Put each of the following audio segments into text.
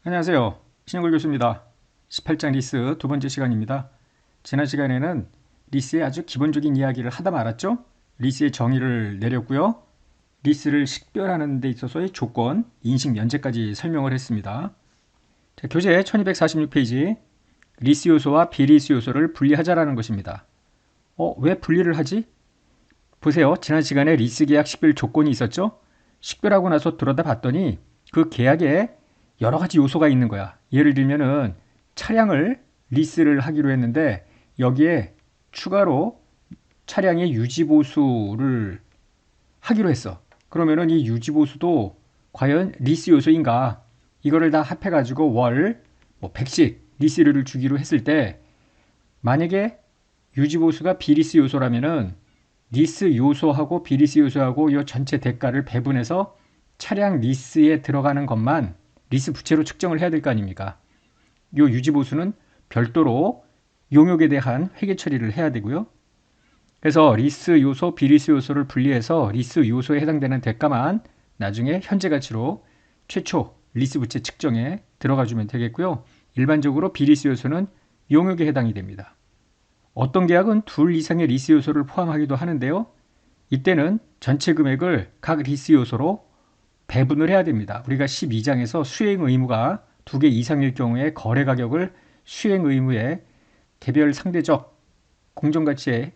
안녕하세요. 신영걸 교수입니다. 18장 리스 두 번째 시간입니다. 지난 시간에는 리스의 아주 기본적인 이야기를 하다 말았죠. 리스의 정의를 내렸고요. 리스를 식별하는 데 있어서의 조건, 인식 면제까지 설명을 했습니다. 자, 교재 1246페이지 리스 요소와 비리스 요소를 분리하자라는 것입니다. 왜 분리를 하지? 보세요. 지난 시간에 리스 계약 식별 조건이 있었죠. 식별하고 나서 들여다 봤더니 그 계약에 여러 가지 요소가 있는 거야. 예를 들면은 차량을 리스를 하기로 했는데 여기에 추가로 차량의 유지보수를 하기로 했어. 그러면은 이 유지보수도 과연 리스 요소인가? 이거를 다 합해가지고 월 100씩 리스료를 주기로 했을 때 만약에 유지보수가 비리스 요소라면은 리스 요소하고 비리스 요소하고 이 전체 대가를 배분해서 차량 리스에 들어가는 것만 리스 부채로 측정을 해야 될 거 아닙니까? 이 유지보수는 별도로 용역에 대한 회계 처리를 해야 되고요. 그래서 리스 요소, 비리스 요소를 분리해서 리스 요소에 해당되는 대가만 나중에 현재 가치로 최초 리스 부채 측정에 들어가 주면 되겠고요. 일반적으로 비리스 요소는 용역에 해당이 됩니다. 어떤 계약은 둘 이상의 리스 요소를 포함하기도 하는데요. 이때는 전체 금액을 각 리스 요소로 배분을 해야 됩니다. 우리가 12장에서 수행 의무가 2개 이상일 경우에 거래 가격을 수행 의무의 개별 상대적 공정가치에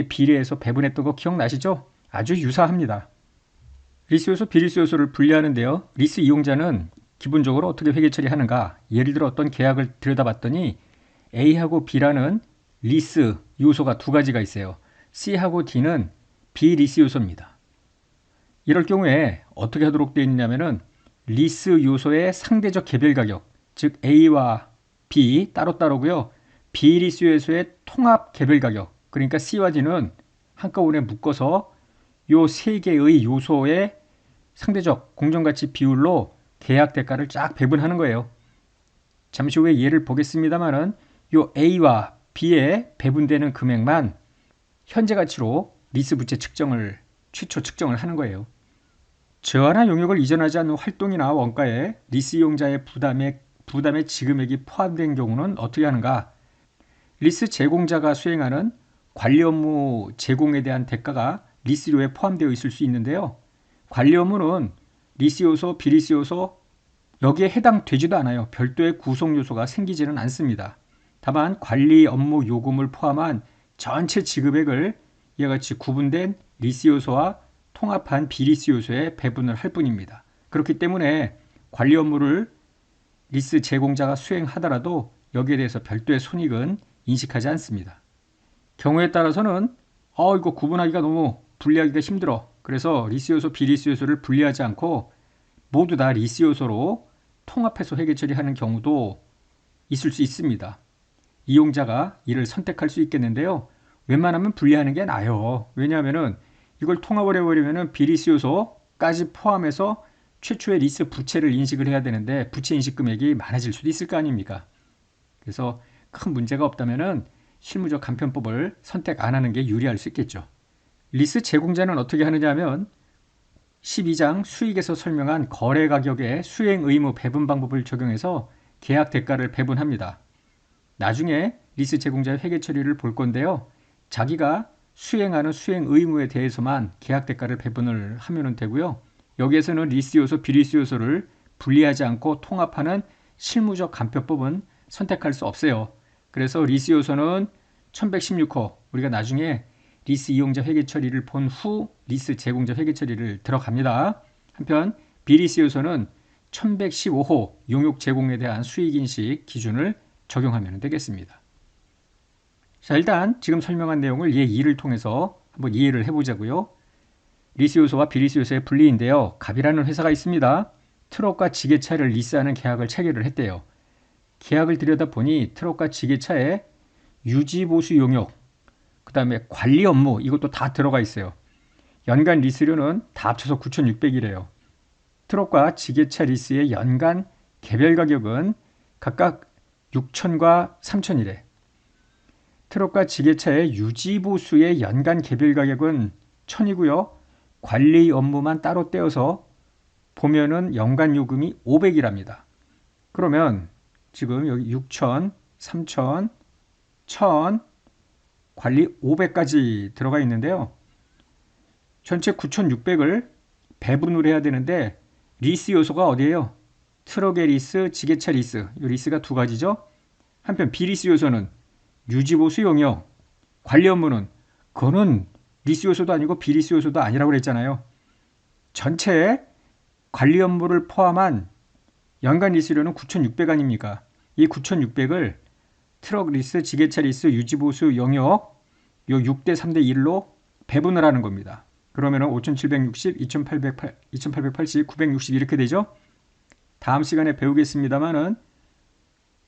비례해서 배분했던 거 기억나시죠? 아주 유사합니다. 리스 요소, 비리스 요소를 분리하는데요. 리스 이용자는 기본적으로 어떻게 회계 처리하는가? 예를 들어 어떤 계약을 들여다봤더니 A하고 B라는 리스 요소가 두 가지가 있어요. C하고 D는 비리스 요소입니다. 이럴 경우에 어떻게 하도록 되어 있냐면은 리스 요소의 상대적 개별 가격, 즉 A와 B 따로따로고요. 비리스 요소의 통합 개별 가격, 그러니까 C와 D는 한꺼번에 묶어서 요 세 개의 요소의 상대적 공정가치 비율로 계약 대가를 쫙 배분하는 거예요. 잠시 후에 예를 보겠습니다만은 요 A와 B에 배분되는 금액만 현재 가치로 리스 부채 측정을 최초 측정을 하는 거예요. 저하나 용역을 이전하지 않는 활동이나 원가에 리스 이용자의 부담의 지급액이 포함된 경우는 어떻게 하는가? 리스 제공자가 수행하는 관리 업무 제공에 대한 대가가 리스료에 포함되어 있을 수 있는데요. 관리 업무는 리스 요소, 비리스 요소 여기에 해당되지도 않아요. 별도의 구성 요소가 생기지는 않습니다. 다만 관리 업무 요금을 포함한 전체 지급액을 이와 같이 구분된 리스 요소와 통합한 비리스 요소에 배분을 할 뿐입니다. 그렇기 때문에 관리 업무를 리스 제공자가 수행하더라도 여기에 대해서 별도의 손익은 인식하지 않습니다. 경우에 따라서는 이거 구분하기가 너무 분리하기가 힘들어. 그래서 리스 요소, 비리스 요소를 분리하지 않고 모두 다 리스 요소로 통합해서 회계 처리하는 경우도 있을 수 있습니다. 이용자가 이를 선택할 수 있겠는데요. 웬만하면 분리하는 게 나아요. 왜냐하면은 이걸 통합을 해버리면은 비리스 요소까지 포함해서 최초의 리스 부채를 인식을 해야 되는데 부채 인식 금액이 많아질 수도 있을 거 아닙니까? 그래서 큰 문제가 없다면은 실무적 간편법을 선택 안 하는 게 유리할 수 있겠죠. 리스 제공자는 어떻게 하느냐 하면 12장 수익에서 설명한 거래 가격의 수행 의무 배분 방법을 적용해서 계약 대가를 배분합니다. 나중에 리스 제공자의 회계 처리를 볼 건데요. 자기가 수행하는 수행 의무에 대해서만 계약 대가를 배분을 하면 되고요. 여기에서는 리스 요소, 비리스 요소를 분리하지 않고 통합하는 실무적 간편법은 선택할 수 없어요. 그래서 리스 요소는 1116호 우리가 나중에 리스 이용자 회계 처리를 본 후 리스 제공자 회계 처리를 들어갑니다. 한편 비리스 요소는 1115호 용역 제공에 대한 수익인식 기준을 적용하면 되겠습니다. 자, 일단 지금 설명한 내용을 예 2를 통해서 한번 이해를 해보자고요. 리스 요소와 비리스 요소의 분리인데요. 갑이라는 회사가 있습니다. 트럭과 지게차를 리스하는 계약을 체결을 했대요. 계약을 들여다보니 트럭과 지게차에 유지보수 용역, 그 다음에 관리 업무 이것도 다 들어가 있어요. 연간 리스료는 다 합쳐서 9,600이래요. 트럭과 지게차 리스의 연간 개별 가격은 각각 6,000과 3,000이래. 트럭과 지게차의 유지보수의 연간 개별 가격은 1,000이고요. 관리 업무만 따로 떼어서 보면은 연간 요금이 500이랍니다. 그러면 지금 여기 6천, 3천, 1000, 관리 500까지 들어가 있는데요. 전체 9600을 배분을 해야 되는데 리스 요소가 어디예요? 트럭의 리스, 지게차 리스. 이 리스가 두 가지죠. 한편 비리스 요소는 유지보수 용역, 관리 업무는 그거는 리스 요소도 아니고 비리스 요소도 아니라고 그랬잖아요. 전체 관리 업무를 포함한 연간 리스료는 9,600 아닙니까? 이 9,600을 트럭 리스, 지게차 리스, 유지보수 용역 요 6대 3대 1로 배분을 하는 겁니다. 그러면은 5,760, 2,880, 960 이렇게 되죠? 다음 시간에 배우겠습니다만은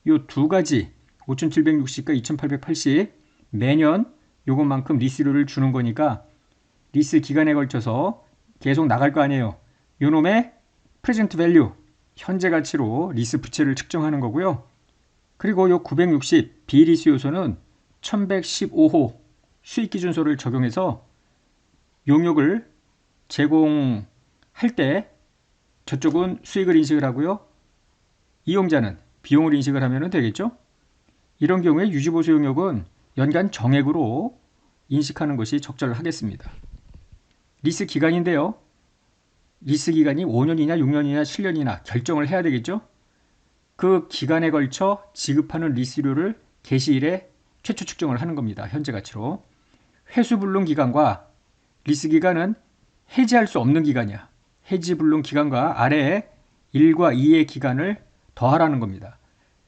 요 두 가지 5,760과 2,880 매년 요것만큼 리스료를 주는 거니까 리스 기간에 걸쳐서 계속 나갈 거 아니에요. 요 놈의 프레젠트 밸류 현재 가치로 리스 부채를 측정하는 거고요. 그리고 요 960 비리스 요소는 1115호 수익 기준소를 적용해서 용역을 제공할 때 저쪽은 수익을 인식을 하고요. 이용자는 비용을 인식을 하면 되겠죠. 이런 경우에 유지보수 용역은 연간 정액으로 인식하는 것이 적절하겠습니다. 리스 기간인데요. 리스 기간이 5년이냐 6년이냐 7년이나 결정을 해야 되겠죠. 그 기간에 걸쳐 지급하는 리스료를 개시일에 최초 측정을 하는 겁니다. 현재 가치로. 회수불능 기간과 리스 기간은 해지할 수 없는 기간이야. 해지불능 기간과 아래에 1과 2의 기간을 더하라는 겁니다.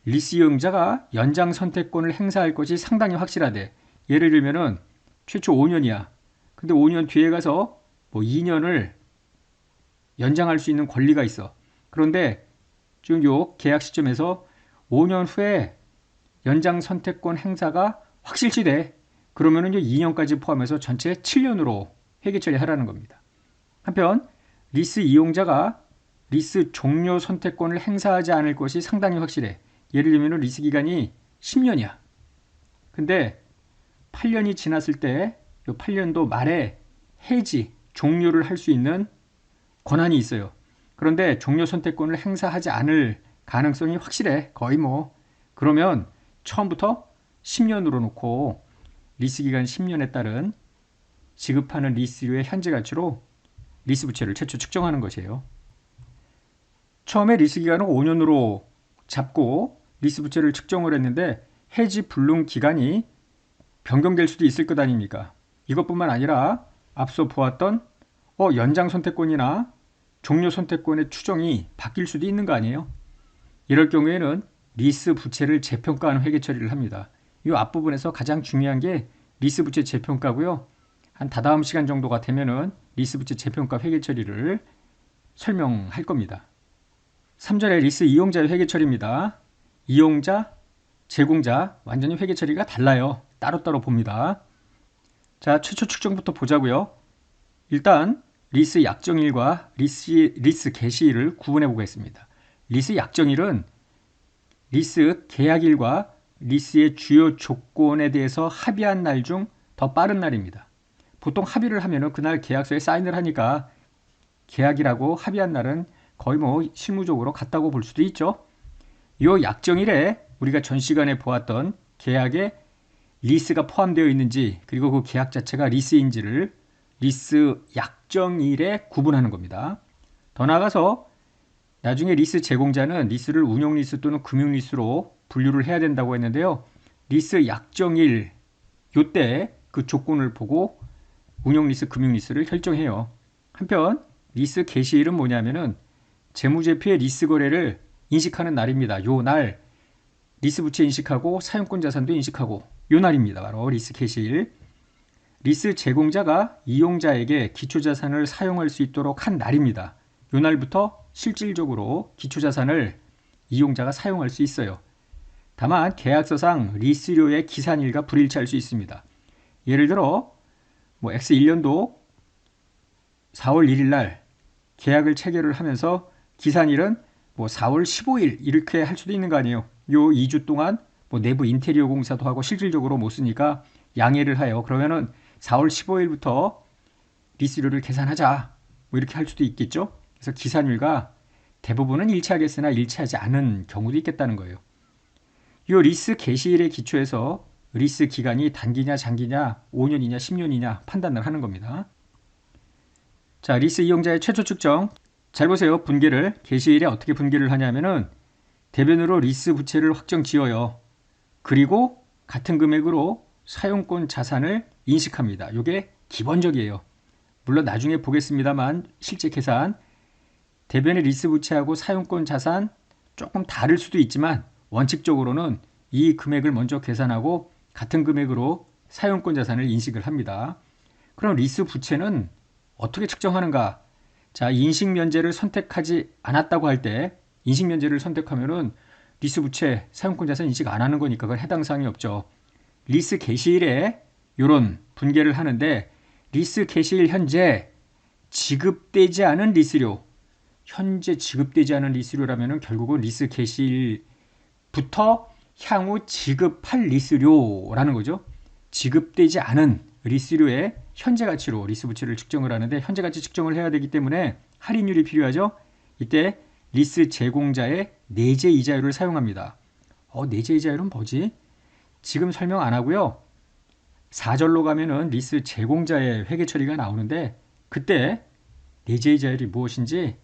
리스 이용자가 연장 선택권을 행사할 것이 상당히 확실하대. 예를 들면은 최초 5년이야. 근데 5년 뒤에 가서 뭐 2년을 연장할 수 있는 권리가 있어. 그런데 지금 요 계약 시점에서 5년 후에 연장 선택권 행사가 확실시돼. 그러면은 2년까지 포함해서 전체 7년으로 회계 처리하라는 겁니다. 한편 리스 이용자가 리스 종료 선택권을 행사하지 않을 것이 상당히 확실해. 예를 들면 리스 기간이 10년이야. 근데 8년이 지났을 때 이 8년도 말에 해지, 종료를 할 수 있는 권한이 있어요. 그런데 종료 선택권을 행사하지 않을 가능성이 확실해. 거의 뭐. 그러면 처음부터 10년으로 놓고 리스 기간 10년에 따른 지급하는 리스료의 현재 가치로 리스 부채를 최초 측정하는 것이에요. 처음에 리스 기간을 5년으로 잡고 리스 부채를 측정을 했는데 해지 불능 기간이 변경될 수도 있을 것 아닙니까? 이것뿐만 아니라 앞서 보았던 연장 선택권이나 종료 선택권의 추정이 바뀔 수도 있는 거 아니에요? 이럴 경우에는 리스 부채를 재평가하는 회계 처리를 합니다. 이 앞부분에서 가장 중요한 게 리스 부채 재평가고요. 한 다다음 시간 정도가 되면은 리스 부채 재평가 회계 처리를 설명할 겁니다. 3절에 리스 이용자의 회계 처리입니다. 이용자, 제공자 완전히 회계 처리가 달라요. 따로따로 봅니다. 자, 최초 측정부터 보자고요. 일단 리스 약정일과 리스 개시일을 구분해 보겠습니다. 리스 약정일은 리스 계약일과 리스의 주요 조건에 대해서 합의한 날 중 더 빠른 날입니다. 보통 합의를 하면은 그날 계약서에 사인을 하니까 계약이라고 합의한 날은 거의 뭐 실무적으로 같다고 볼 수도 있죠. 이 약정일에 우리가 전 시간에 보았던 계약에 리스가 포함되어 있는지 그리고 그 계약 자체가 리스인지를 리스 약정일에 구분하는 겁니다. 더 나아가서 나중에 리스 제공자는 리스를 운용 리스 또는 금융 리스로 분류를 해야 된다고 했는데요. 리스 약정일 요때 그 조건을 보고 운용 리스, 금융 리스를 결정해요. 한편 리스 개시일은 뭐냐면은 재무제표의 리스 거래를 인식하는 날입니다. 요 날 리스 부채 인식하고 사용권 자산도 인식하고 요 날입니다. 바로 리스 개시일. 리스 제공자가 이용자에게 기초자산을 사용할 수 있도록 한 날입니다. 요 날부터 실질적으로 기초자산을 이용자가 사용할 수 있어요. 다만 계약서상 리스료의 기산일과 불일치할 수 있습니다. 예를 들어 뭐 X 1년도 4월 1일 날 계약을 체결을 하면서 기산일은 뭐 4월 15일 이렇게 할 수도 있는 거 아니에요. 요 2주 동안 뭐 내부 인테리어 공사도 하고 실질적으로 못 쓰니까 양해를 해요. 그러면은 4월 15일부터 리스료를 계산하자. 뭐 이렇게 할 수도 있겠죠. 그래서 기산일과 대부분은 일치하겠으나 일치하지 않은 경우도 있겠다는 거예요. 이 리스 개시일에 기초해서 리스 기간이 단기냐 장기냐 5년이냐 10년이냐 판단을 하는 겁니다. 자, 리스 이용자의 최초 측정. 잘 보세요. 분계를 개시일에 어떻게 분계를 하냐면은 대변으로 리스 부채를 확정 지어요. 그리고 같은 금액으로 사용권 자산을 인식합니다. 이게 기본적이에요. 물론 나중에 보겠습니다만 실제 계산 대변의 리스 부채하고 사용권 자산 조금 다를 수도 있지만 원칙적으로는 이 금액을 먼저 계산하고 같은 금액으로 사용권 자산을 인식을 합니다. 그럼 리스 부채는 어떻게 측정하는가? 자, 인식 면제를 선택하지 않았다고 할 때 인식 면제를 선택하면은 리스 부채 사용권 자산 인식 안 하는 거니까 그건 해당 사항이 없죠. 리스 개시일에 이런 분계를 하는데 리스 개시일 현재 지급되지 않은 리스료, 현재 지급되지 않은 리스료라면은 결국은 리스 개시일부터 향후 지급할 리스료라는 거죠. 지급되지 않은 리스료의 현재 가치로 리스 부채를 측정을 하는데 현재 가치 측정을 해야 되기 때문에 할인율이 필요하죠. 이때 리스 제공자의 내재 이자율을 사용합니다. 내재 이자율은 뭐지? 지금 설명 안 하고요. 4절로 가면은 리스 제공자의 회계 처리가 나오는데 그때 내재 이자율이 무엇인지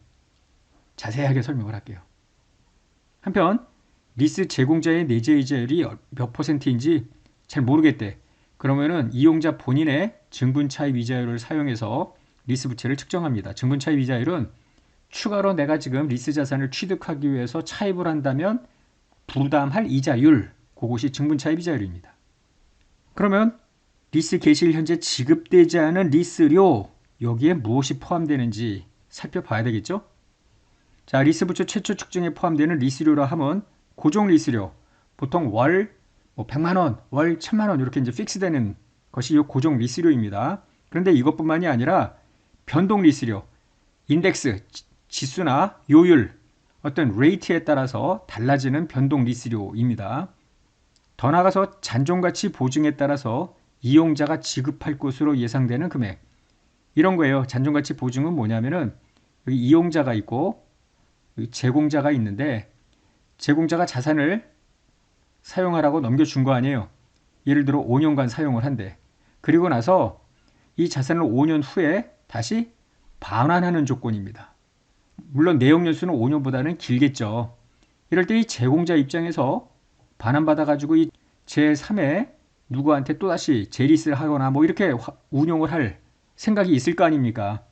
자세하게 설명을 할게요. 한편 리스 제공자의 내재 이자율이 몇 %인지 잘 모르겠대. 그러면은 이용자 본인의 증분 차입 이자율을 사용해서 리스 부채를 측정합니다. 증분 차입 이자율은 추가로 내가 지금 리스 자산을 취득하기 위해서 차입을 한다면 부담할 이자율, 그것이 증분 차입 이자율입니다. 그러면 리스 개시일 현재 지급되지 않은 리스료, 여기에 무엇이 포함되는지 살펴봐야 되겠죠? 자, 리스 부채 최초 측정에 포함되는 리스료라 하면 고정 리스료, 보통 월 100만 원, 월 1000만 원 이렇게 이제 픽스되는 것이 이 고정 리스료입니다. 그런데 이것뿐만이 아니라 변동 리스료, 인덱스, 지수나 요율, 어떤 레이트에 따라서 달라지는 변동 리스료입니다. 더 나아가서 잔존가치 보증에 따라서 이용자가 지급할 것으로 예상되는 금액, 이런 거예요. 잔존가치 보증은 뭐냐면은 여기 이용자가 있고 여기 제공자가 있는데 제공자가 자산을 사용하라고 넘겨준 거 아니에요. 예를 들어 5년간 사용을 한대. 그리고 나서 이 자산을 5년 후에 다시 반환하는 조건입니다. 물론 내역 연수는 5년보다는 길겠죠. 이럴 때 이 제공자 입장에서 반환받아가지고 이 제3의 누구한테 또다시 재리스를 하거나 뭐 이렇게 운용을 할 생각이 있을 거 아닙니까?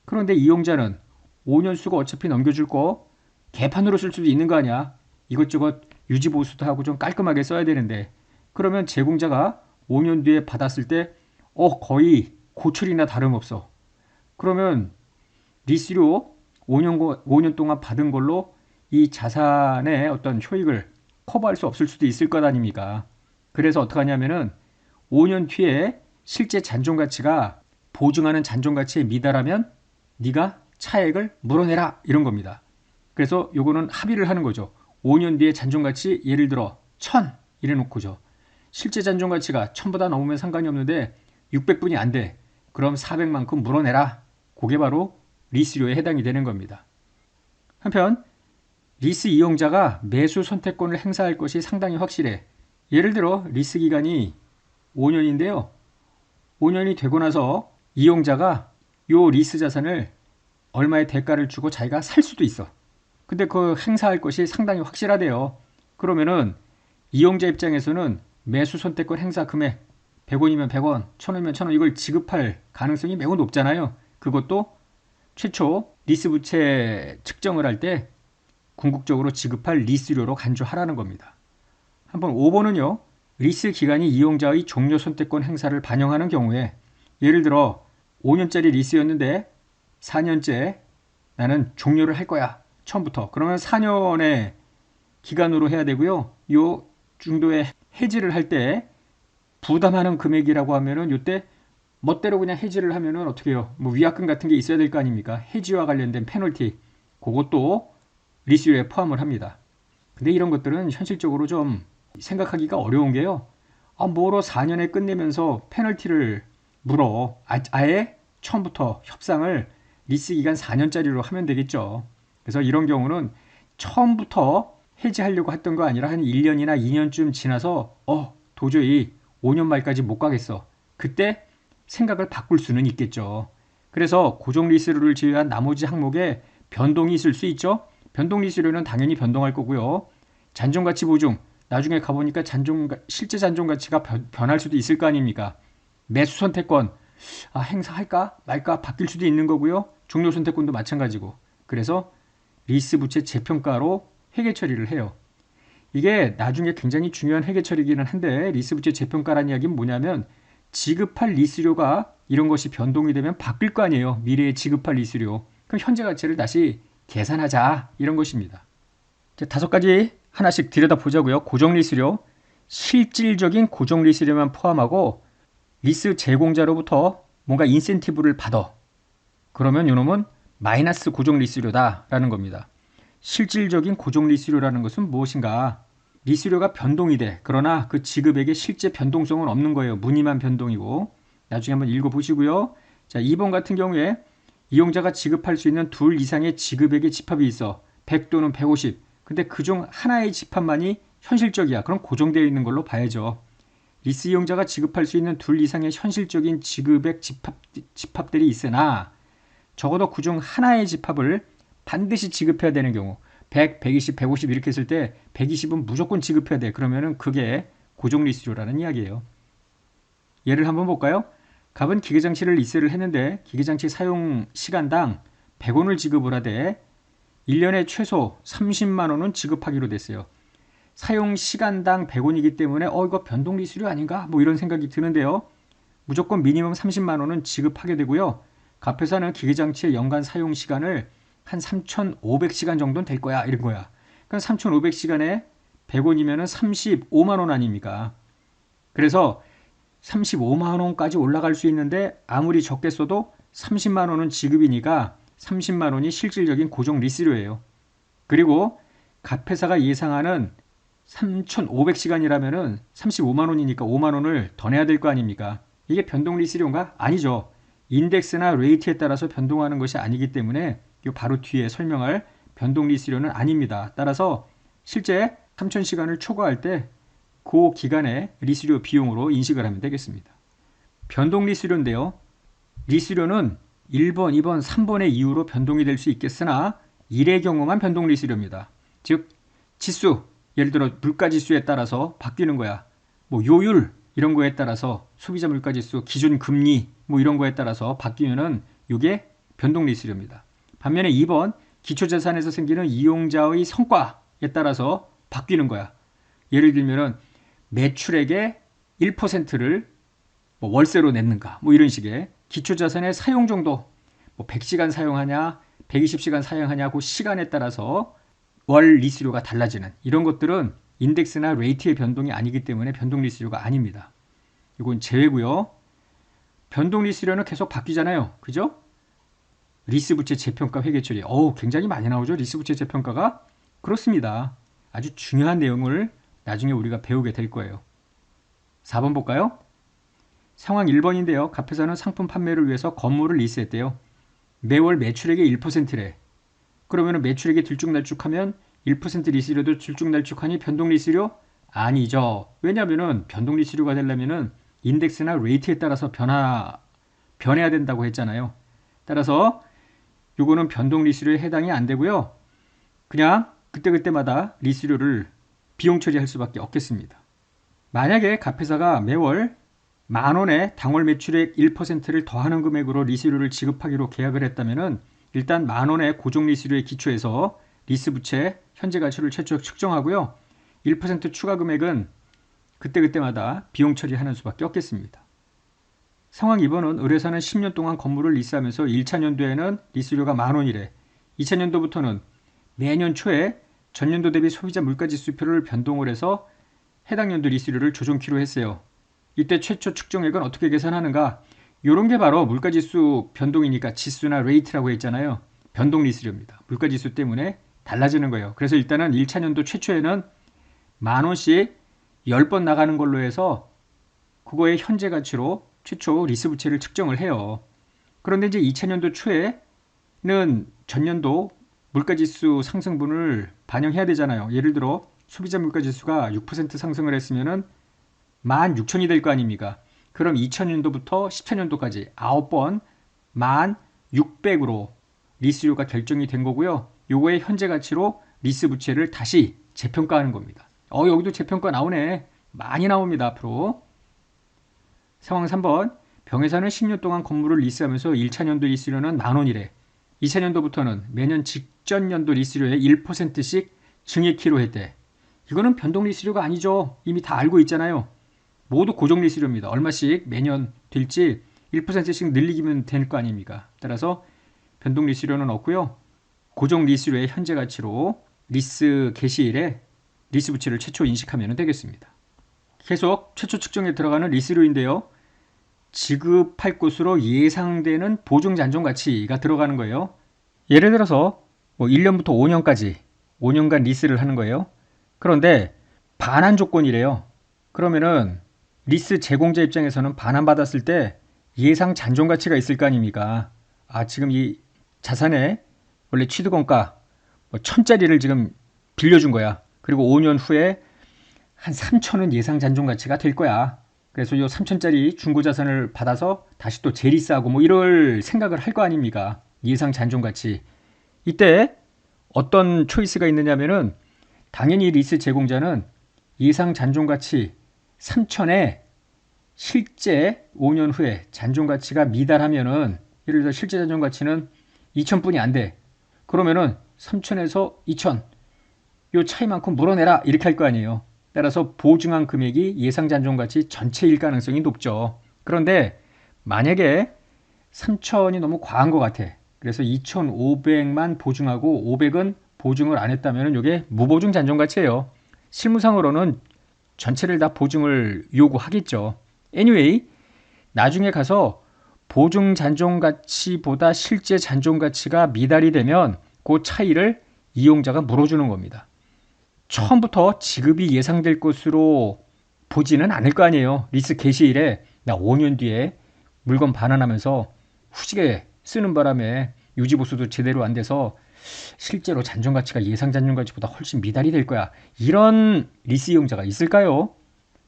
그런데 이용자는 5년 쓰고 어차피 넘겨줄 거 개판으로 쓸 수도 있는 거 아니야? 이것저것 유지보수도 하고 좀 깔끔하게 써야 되는데 그러면 제공자가 5년 뒤에 받았을 때 거의 고철이나 다름없어. 그러면 리스료 5년 동안 받은 걸로 이 자산의 어떤 효익을 커버할 수 없을 수도 있을 것 아닙니까? 그래서 어떻게 하냐면은 5년 뒤에 실제 잔존가치가 보증하는 잔존가치에 미달하면 네가 차액을 물어내라 이런 겁니다. 그래서 요거는 합의를 하는 거죠. 5년 뒤에 잔존가치 예를 들어 1000 이래 놓고죠. 실제 잔존가치가 1000보다 넘으면 상관이 없는데 600분이 안 돼. 그럼 400만큼 물어내라. 그게 바로 리스료에 해당이 되는 겁니다. 한편 리스 이용자가 매수 선택권을 행사할 것이 상당히 확실해. 예를 들어 리스 기간이 5년인데요. 5년이 되고 나서 이용자가 요 리스 자산을 얼마의 대가를 주고 자기가 살 수도 있어. 근데 그 행사할 것이 상당히 확실하대요. 그러면은 이용자 입장에서는 매수 선택권 행사 금액 100원이면 100원, 1000원이면 1000원 이걸 지급할 가능성이 매우 높잖아요. 그것도 최초 리스 부채 측정을 할 때 궁극적으로 지급할 리스료로 간주하라는 겁니다. 한번 5번은요. 리스 기간이 이용자의 종료 선택권 행사를 반영하는 경우에 예를 들어 5년짜리 리스였는데 4년째 나는 종료를 할 거야. 처음부터. 그러면 4년의 기간으로 해야 되고요. 요 정도의 해지를 할 때 부담하는 금액이라고 하면은 요때 멋대로 그냥 해지를 하면은 어떻게 해요? 뭐 위약금 같은 게 있어야 될 거 아닙니까? 해지와 관련된 페널티. 그것도 리스료에 포함을 합니다. 근데 이런 것들은 현실적으로 좀 생각하기가 어려운 게요. 뭐로 4년에 끝내면서 페널티를 물어. 아예 처음부터 협상을 리스 기간 4년짜리로 하면 되겠죠. 그래서 이런 경우는 처음부터 해지하려고 했던 거 아니라 한 1년이나 2년쯤 지나서 도저히 5년 말까지 못 가겠어. 그때 생각을 바꿀 수는 있겠죠. 그래서 고정 리스료를 제외한 나머지 항목에 변동이 있을 수 있죠. 변동 리스료는 당연히 변동할 거고요. 잔존가치 보증, 나중에 가보니까 실제 잔존가치가 변할 수도 있을 거 아닙니까? 매수 선택권, 행사할까 말까 바뀔 수도 있는 거고요. 종료 선택권도 마찬가지고. 그래서 리스 부채 재평가로 회계 처리를 해요. 이게 나중에 굉장히 중요한 회계 처리이기는 한데 리스 부채 재평가라는 이야기는 뭐냐면 지급할 리스료가 이런 것이 변동이 되면 바뀔 거 아니에요. 미래에 지급할 리스료. 그럼 현재 가치를 다시 계산하자 이런 것입니다. 이제 5가지 하나씩 들여다보자고요. 고정 리스료, 실질적인 고정 리스료만 포함하고 리스 제공자로부터 뭔가 인센티브를 받아. 그러면 이놈은 마이너스 고정 리스료다라는 겁니다. 실질적인 고정 리스료라는 것은 무엇인가? 리스료가 변동이 돼. 그러나 그 지급액의 실제 변동성은 없는 거예요. 무늬만 변동이고. 나중에 한번 읽어보시고요. 자, 2번 같은 경우에 이용자가 지급할 수 있는 둘 이상의 지급액의 집합이 있어. 100 또는 150. 근데 그중 하나의 집합만이 현실적이야. 그럼 고정되어 있는 걸로 봐야죠. 리스 이용자가 지급할 수 있는 둘 이상의 현실적인 지급액 집합들이 있으나 적어도 그중 하나의 집합을 반드시 지급해야 되는 경우 100, 120, 150 이렇게 했을 때 120은 무조건 지급해야 돼. 그러면은 그게 고정 리스료라는 이야기예요. 예를 한번 볼까요? 갑은 기계장치를 리스를 했는데 기계장치 사용 시간당 100원을 지급을 하되 1년에 최소 30만 원은 지급하기로 됐어요. 사용 시간당 100원이기 때문에 이거 변동 리스료 아닌가? 뭐 이런 생각이 드는데요. 무조건 미니멈 30만 원은 지급하게 되고요. 갑회사는 기계장치의 연간 사용 시간을 한 3,500시간 정도는 될 거야. 이런 거야. 그럼 3,500시간에 100원이면 35만 원 아닙니까? 그래서 35만 원까지 올라갈 수 있는데 아무리 적게 써도 30만 원은 지급이니까 30만 원이 실질적인 고정 리스료예요. 그리고 갑회사가 예상하는 3,500시간이라면은 35만 원이니까 5만 원을 더 내야 될 거 아닙니까? 이게 변동 리스료인가? 아니죠. 인덱스나 레이트에 따라서 변동하는 것이 아니기 때문에 이 바로 뒤에 설명할 변동 리스료는 아닙니다. 따라서 실제 3,000시간을 초과할 때 그 기간의 리스료 비용으로 인식을 하면 되겠습니다. 변동 리스료인데요. 리스료는 1번, 2번, 3번의 이유로 변동이 될 수 있겠으나 1의 경우만 변동 리스료입니다. 즉 지수, 예를 들어 물가지수에 따라서 바뀌는 거야. 뭐 요율 이런 거에 따라서 소비자 물가지수, 기준 금리 뭐 이런 거에 따라서 바뀌면은 이게 변동 리스료입니다. 반면에 2번 기초자산에서 생기는 이용자의 성과에 따라서 바뀌는 거야. 예를 들면은 매출액의 1%를 뭐 월세로 냈는가 뭐 이런 식의 기초자산의 사용 정도 뭐 100시간 사용하냐 120시간 사용하냐 그 시간에 따라서 월 리스료가 달라지는 이런 것들은 인덱스나 레이트의 변동이 아니기 때문에 변동 리스료가 아닙니다. 이건 제외고요. 변동 리스료는 계속 바뀌잖아요. 그죠? 리스 부채 재평가 회계 처리. 굉장히 많이 나오죠. 리스 부채 재평가가. 그렇습니다. 아주 중요한 내용을 나중에 우리가 배우게 될 거예요. 4번 볼까요? 상황 1번인데요. 갑회사는 상품 판매를 위해서 건물을 리스했대요. 매월 매출액의 1%래. 그러면 매출액이 들쭉날쭉하면 1% 리스료도 들쭉날쭉하니 변동 리스료? 아니죠. 왜냐하면 변동 리스료가 되려면 인덱스나 레이트에 따라서 변해야 된다고 했잖아요. 따라서 요거는 변동 리스료에 해당이 안 되고요. 그냥 그때그때마다 리스료를 비용 처리할 수밖에 없겠습니다. 만약에 갑회사가 매월 만원에 당월 매출액 1%를 더하는 금액으로 리스료를 지급하기로 계약을 했다면 일단 만원의 고정 리스료에 기초해서 리스 부채 현재 가치를 최초 측정하고요. 1% 추가 금액은 그때그때마다 비용 처리하는 수밖에 없겠습니다. 상황 2번은 의뢰사는 10년 동안 건물을 리스하면서 1차 년도에는 리스료가 만원이래. 2차 년도부터는 매년 초에 전년도 대비 소비자 물가지수표를 변동을 해서 해당 연도 리스료를 조정키로 했어요. 이때 최초 측정액은 어떻게 계산하는가? 이런 게 바로 물가지수 변동이니까 지수나 레이트라고 했잖아요. 변동 리스료입니다. 물가지수 때문에 달라지는 거예요. 그래서 일단은 1차 년도 최초에는 만원씩 10번 나가는 걸로 해서 그거의 현재 가치로 최초 리스 부채를 측정을 해요. 그런데 이제 2차 년도 초에는 전년도 물가지수 상승분을 반영해야 되잖아요. 예를 들어 소비자 물가지수가 6% 상승을 했으면은 16,000이 될 거 아닙니까? 그럼 2000년도부터 10년도까지 9번 1600으로 리스료가 결정이 된 거고요. 요거의 현재 가치로 리스 부채를 다시 재평가하는 겁니다. 여기도 재평가 나오네. 많이 나옵니다. 앞으로. 상황 3번. 병회사는 10년 동안 건물을 리스하면서 1차 년도 리스료는 10,000원이래. 2차 년도부터는 매년 직전 연도 리스료의 1%씩 증액키로 했대. 이거는 변동 리스료가 아니죠. 이미 다 알고 있잖아요. 모두 고정 리스료입니다. 얼마씩 매년 될지 1%씩 늘리기면 될 거 아닙니까? 따라서 변동 리스료는 없고요. 고정 리스료의 현재 가치로 리스 개시일에 리스 부채를 최초 인식하면 되겠습니다. 계속 최초 측정에 들어가는 리스료인데요. 지급할 것으로 예상되는 보증 잔존 가치가 들어가는 거예요. 예를 들어서 1년부터 5년까지 5년간 리스를 하는 거예요. 그런데 반환 조건이래요. 그러면은 리스 제공자 입장에서는 반환받았을 때 예상 잔존 가치가 있을 거 아닙니까? 지금 이 자산의 원래 취득원가 1,000짜리를 지금 빌려준 거야. 그리고 5년 후에 한 3,000은 예상 잔존 가치가 될 거야. 그래서 이 3,000짜리 중고자산을 받아서 다시 또 재리스하고 이럴 생각을 할 거 아닙니까? 예상 잔존 가치. 이때 어떤 초이스가 있느냐면은 당연히 리스 제공자는 예상 잔존 가치 3,000에 실제 5년 후에 잔존 가치가 미달하면은 예를 들어 실제 잔존 가치는 2,000뿐이 안 돼. 그러면은 3,000에서 2,000 요 차이만큼 물어내라 이렇게 할 거 아니에요. 따라서 보증한 금액이 예상 잔존 가치 전체일 가능성이 높죠. 그런데 만약에 3,000이 너무 과한 것 같아. 그래서 2,500만 보증하고 500은 보증을 안 했다면 이게 무보증 잔존 가치예요. 실무상으로는 전체를 다 보증을 요구하겠죠. anyway, 나중에 가서 보증 잔존 가치보다 실제 잔존 가치가 미달이 되면 그 차이를 이용자가 물어주는 겁니다. 처음부터 지급이 예상될 것으로 보지는 않을 거 아니에요. 리스 개시일에 나 5년 뒤에 물건 반환하면서 후지게 쓰는 바람에 유지보수도 제대로 안 돼서 실제로 잔존 가치가 예상 잔존 가치보다 훨씬 미달이 될 거야. 이런 리스 이용자가 있을까요?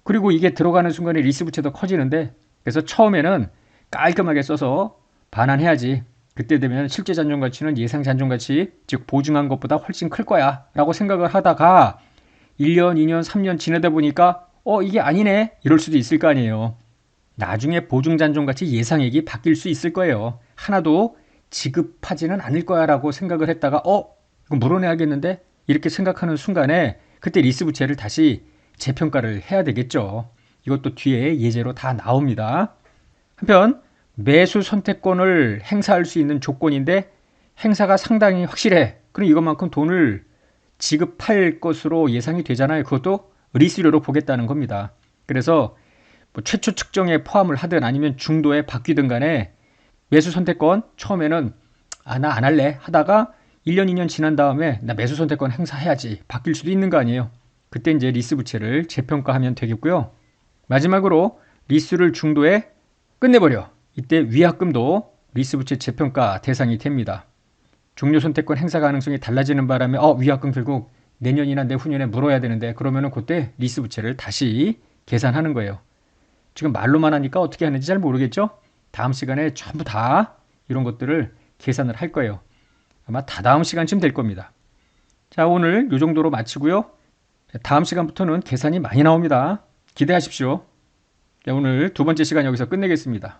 그리고 이게 들어가는 순간에 리스 부채도 커지는데 그래서 처음에는 깔끔하게 써서 반환해야지. 그때 되면 실제 잔존 가치는 예상 잔존 가치, 즉 보증한 것보다 훨씬 클 거야 라고 생각을 하다가 1년, 2년, 3년 지내다 보니까 이게 아니네 이럴 수도 있을 거 아니에요. 나중에 보증 잔존 가치 예상액이 바뀔 수 있을 거예요. 하나도 지급하지는 않을 거야 라고 생각을 했다가 이거 물어내야겠는데 이렇게 생각하는 순간에 그때 리스 부채를 다시 재평가를 해야 되겠죠. 이것도 뒤에 예제로 다 나옵니다. 한편 매수 선택권을 행사할 수 있는 조건인데 행사가 상당히 확실해. 그럼 이것만큼 돈을 지급할 것으로 예상이 되잖아요. 그것도 리스료로 보겠다는 겁니다. 그래서 최초 측정에 포함을 하든 아니면 중도에 바뀌든 간에 매수 선택권 처음에는 나 안 할래 하다가 1년 2년 지난 다음에 나 매수 선택권 행사해야지 바뀔 수도 있는 거 아니에요. 그때 이제 리스 부채를 재평가하면 되겠고요. 마지막으로 리스를 중도에 끝내버려. 이때 위약금도 리스 부채 재평가 대상이 됩니다. 종료 선택권 행사 가능성이 달라지는 바람에 위약금 결국 내년이나 내후년에 물어야 되는데 그러면은 그때 리스 부채를 다시 계산하는 거예요. 지금 말로만 하니까 어떻게 하는지 잘 모르겠죠? 다음 시간에 전부 다 이런 것들을 계산을 할 거예요. 아마 다다음 시간쯤 될 겁니다. 자, 오늘 이 정도로 마치고요. 다음 시간부터는 계산이 많이 나옵니다. 기대하십시오. 자, 오늘 두 번째 시간 여기서 끝내겠습니다.